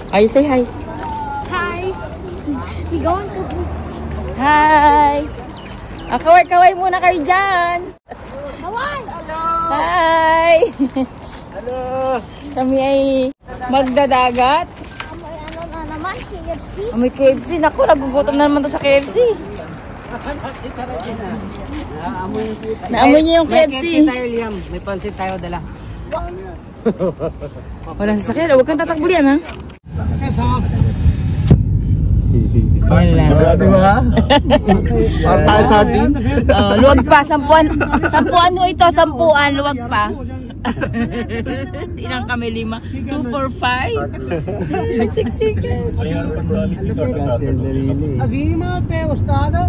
Are you say hi? Hi. We going to beach. Hi! Kaway-kaway muna kayo dyan! Kaway! Hello! Hi! Hello! Kami ay magdadagat. May ano na naman, KFC. May KFC. Naku, nagugutom na naman to sa KFC. Naamoy niyo yung KFC. May KFC tayo, Liam. May pansit tayo dala. Walang sasakyan. Huwag kang tatakbo yan, ha? Yan lang. Di ba? Para tayo sa atin. Luwag pa. Sampuan mo ito. Sampuan. Luwag pa. Ilang kami? 5? 2, 4, 5? 6 chicken. Azima, te, ustada.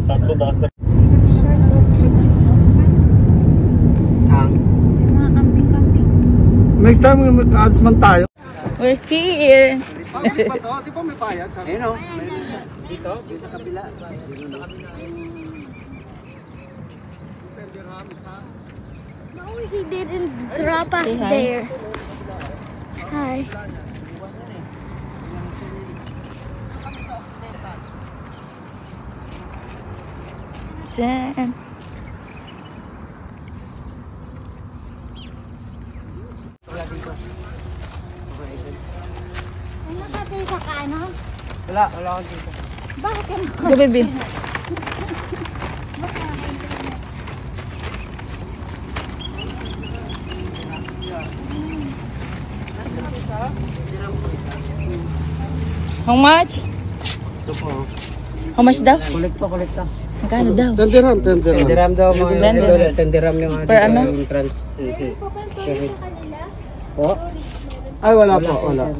Next time, mag-ads man tayo. We're here. Di ba may bayad? Ayun o. Dito, sa kabila. No, he didn't drop us Say hi. there. Hi. Jan. Ano ka tayo sa kanan? Wala akong dito. Bakit ka Go, baby. How much? Ito po. How much daw? Kolekta. Magkano daw? 10 dirham daw mga idol. 10 dirham yung Per ano? yung trans. Po? Ay, wala po. Wala.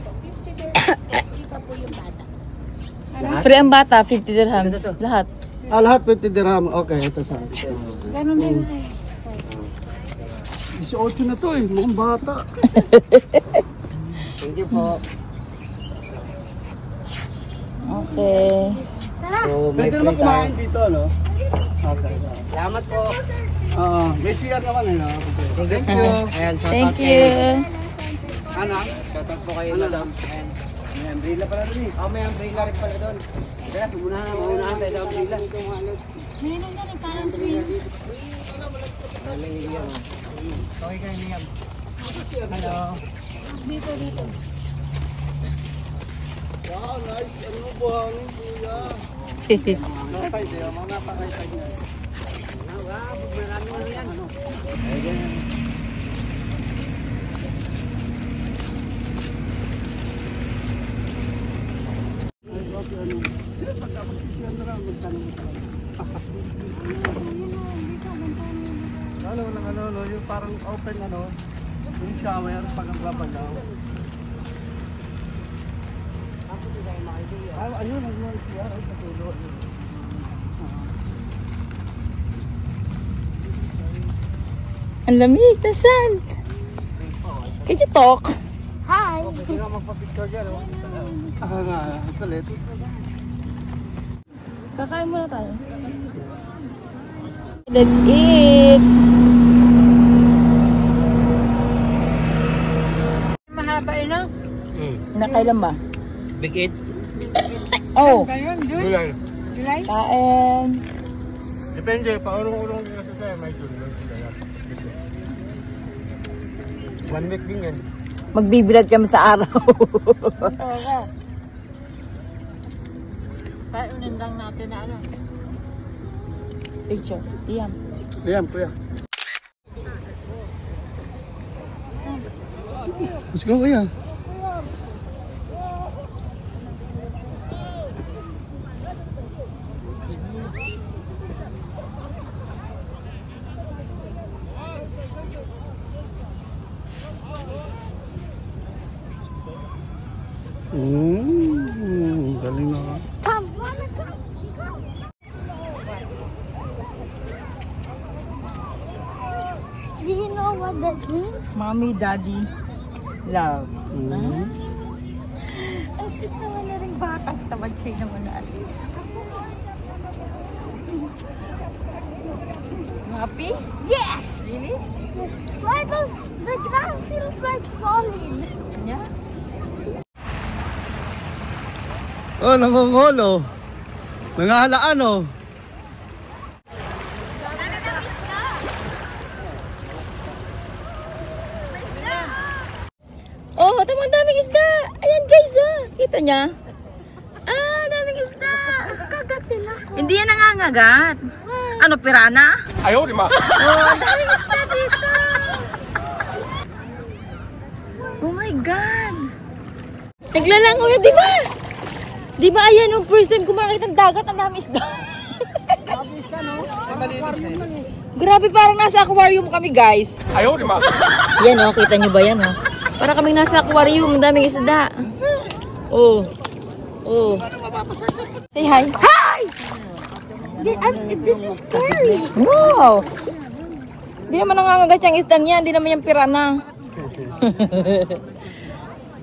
Free ang bata, 50 dirhams. Lahat. Lahat 20 dirham. Okay, ito sa akin. Ganun din. 18 na to eh. Mukhang bata. Thank you po. Okay. Tara. So, pwede naman kumain dito, no? Okay. Salamat po. May CR naman eh, no? Thank you. Ayan, Thank you. Ano? Shoutout po kayo, madam. Ayan. May umbrella pala doon eh. May umbrella rin pala doon. Kaya, pumunaan tayo sa umbrella. Meron ka rin parang swing. Okay kayo, Liam. Hello. Dito. Wow, nice. Ano mo buhangin, kuya? Napay tayo, mga napakay niya. Wow, maraming ano yan. Ano, yung parang open yung shower pag ang laban. Ayun, siya sa tulo. Ang lamig na sand. Can you talk? Hi. Pwede nga magpa-picture dyan. Ito ulit. Kakain muna tayo. Let's eat. Mahaba yun, no? Nakailan ba? Big 8. Oh. Gulay. Kain. Depende, paurong-urong din kasi sa'yo, may gulay sila. 1 week din yan. Magbibilad kami sa araw. Kaya unandang natin na ano. Picture. Iyan. Liam, kuya. Let's go, kuya. Galing na. Do you know what that means? Mommy, daddy, love. Ang cute naman na rin bata. Tamad siya naman na ali. Happy? Yes! Really? Why the ground feels like solid? Yeah. Oh, nangungulo. Nangahalaan, oh. Oh, tama, daming isda. Ayan guys, oh. Kita niya? Ah, daming isda. Kagatin ako. Hindi yan nangangagat. Ano, pirana? Ayaw, di ma. Oh, ang daming isda dito. Oh my God. Naglalango yun, di ba? Di ba ayan, nung first time ko makakita ng dagat, ang dami isda. Dami isda, no? Malinis eh. Grabe, parang nasa aquarium kami, guys. Ayaw, di ma. Yan, oh, kita nyo ba yan, oh? Para kaming nasa aquarium, ang daming isda. Oh. Oh. Say hi. Hi! This is scary. Wow! Hindi naman nangangagat yung isdang yan. Hindi naman yung pirana.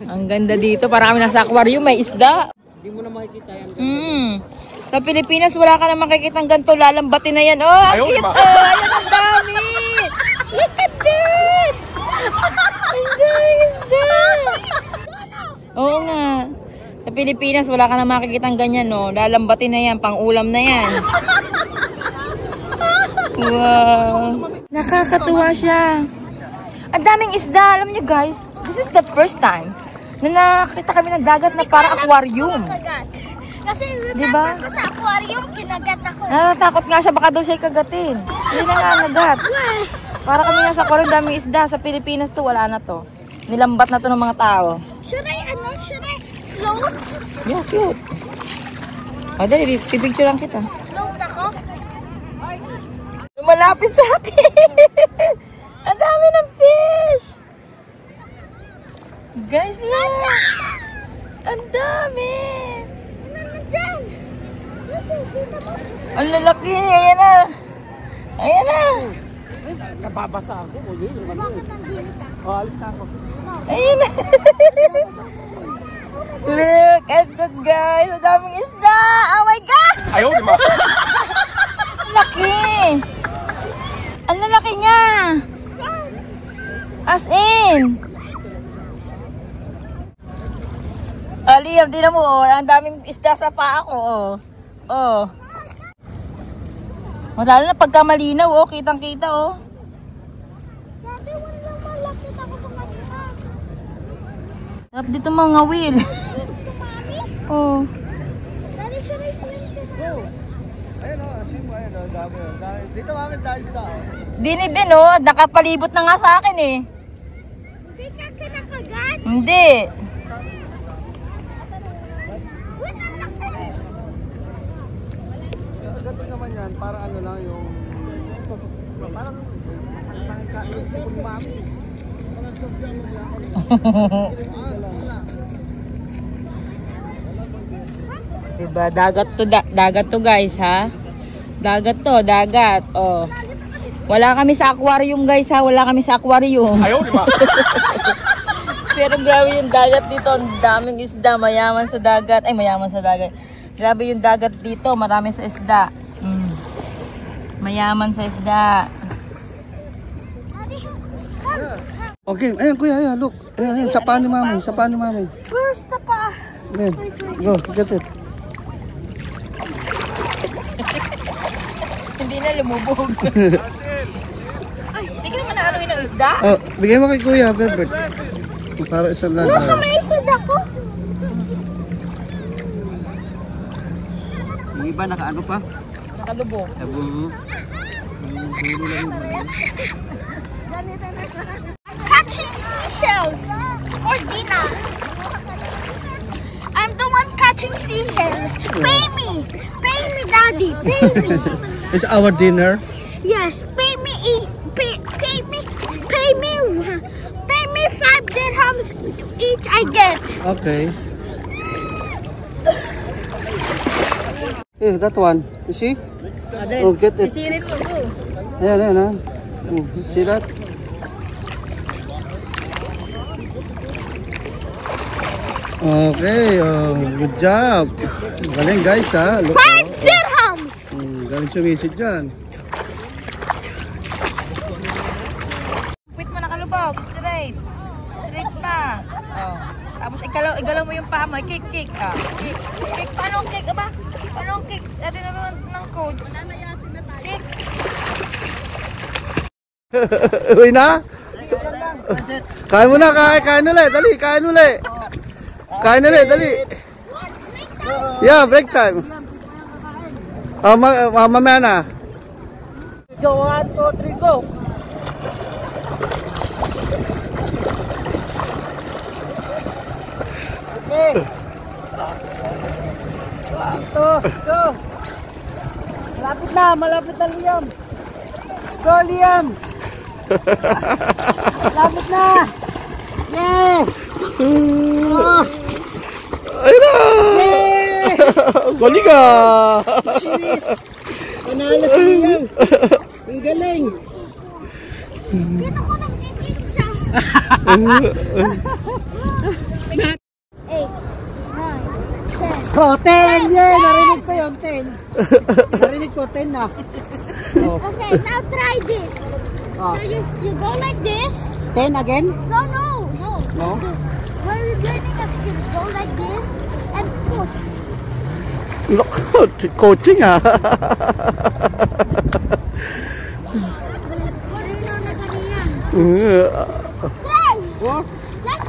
Ang ganda dito. Para kami nasa aquarium, may isda. Hindi mo na makikita yan. Sa Pilipinas, wala ka na makikita ng ganito. Lalambatin na yan. Oh, ang cute. Oh, ayan ang dami. Look at that. Ang daming isda. Oo nga. Sa Pilipinas, wala ka na makikita ng ganyan, no? Lalambatin na yan. Pang-ulam na yan. Wow. Nakakatuwa siya. Ang daming isda. Alam niyo guys, this is the first time na nakita kami ng dagat na parang aquarium. Kasi Diba? remember ko sa aquarium, kinagat ako. Natatakot nga siya, baka daw siya'y kagatin. Hindi na nga nagat. Para kami nga sa aquarium, daming isda. Sa Pilipinas to, wala na to. Nilambat na to ng mga tao. Should I float? Yeah, cute. O, dali, pipicture lang kita. Float ako? Malapit sa atin. Ang dami ng fish. Guys, look. Ang dami. Ano na dyan? Kasi, dito mo. Ang lalaki. Ayan na. Ayan na. Nababasa ako. O, yun. Bakit nandito? O, alis na ako. Ayan na. Look at that, guys. Ang daming isda. Oh my God. Ayaw, di ma. Laki. Ang lalaki niya. As in. Liam, di na mo, oh. Ang daming isda sa paa ko, oh. Oh. Lalo na pagka malinaw, oh. Kitang-kita, oh. Dati, wala malapit ako sa kanina. Sarap dito mga wheel. Oh. Daddy, should I swim to now? Ayun, o. Asin mo, ayun, o. Dami, o. Dito kami dahil isda, o. Dinid din, oh. Nakapalibot na nga sa akin, eh. Hindi ka kinakagat? Hindi. Wait, ang laki. Ganito naman yan, parang ano lang yung... Parang masakitang ka, yung mami. Diba? Dagat to guys, ha? Dagat to, dagat. Oh. Wala kami sa aquarium guys, ha? Wala kami sa aquarium. Ayaw, di ma. Pero grabe yung dagat dito. Ang daming isda. Mayaman sa dagat. Ay, mayaman sa dagat. Grabe yung dagat dito. Marami sa isda. Mayaman sa isda. Okay, ayan kuya, ayan, look. Ayan, sa paa ni mami, sa paa ni mami. First na pa. Ayan, go, get it. Hindi na lumubog. Ay, hindi ka naman nakaluin ng isda? Oh, bigay mo kay kuya, Bebert. Para isang lang. Nasa may isod ako. Yung iba, nakaano pa? Nakalubog. Catching seashells for dinner. I'm the one catching seashells. Pay me, daddy, pay me. It's our dinner. Yes, pay me 5 dirhams each I get. Okay. That one. You see? Oh, get it. Sisirin mo, go. Ayan, ayan, ha. See that? Okay, good job. Galing guys, ha. Look, 5 dirhams. galing sumisid dyan. Quit mo nakalubog. Straight. Straight pa. Oh. Tapos igalaw mo yung paa mo. Kick. Ah, kick. Kick. Paano ang kick? Aba? Paano ang kick? Dati naman ng coach. Kick. Uy na? Kain mo na, kain ulit. Dali, kain ulit. Kain ulit, dali. Yeah, break time. Mamaya na. Go, 1, 2, 3, go. Okay. Ito, go. Malapit na Liam. Go, Liam. Malapit na. Yeah. Oh. Ayun na. Yeah. Galing ka. Panalo si Liam. Ang galing. Dito ko nag-cheat siya. 8, 9, 10. Oh, 10! Yeah! Narinig ko yung 10. Narinig ko 10 na. Oh. Okay, now try this. Oh. So you go like this. 10 again? No. No? When we're learning a skill, go like this and push. Look, coaching ah. Marino na kaniyan. Try! What? Like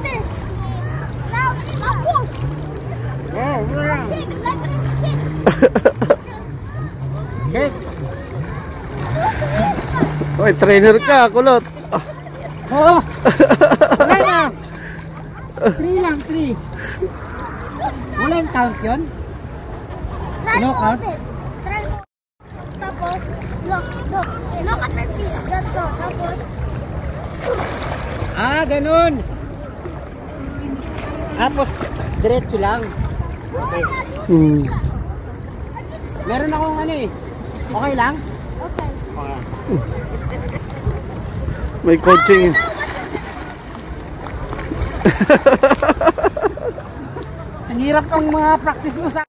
this. Now push. Kick, like this, kick. Okay. Hoy, trainer ka, kulot. Oh! Wala na! 3 lang, 3. Walang count yun? Try No move count? it. Try move. Tapos, look. Look at my feet. Let's go. Tapos, Ah, ganun. Tapos, diretso lang. Okay. Meron akong ano eh. Okay lang? okay. Okay. May coaching. Ang hirap ang mga practice mo sa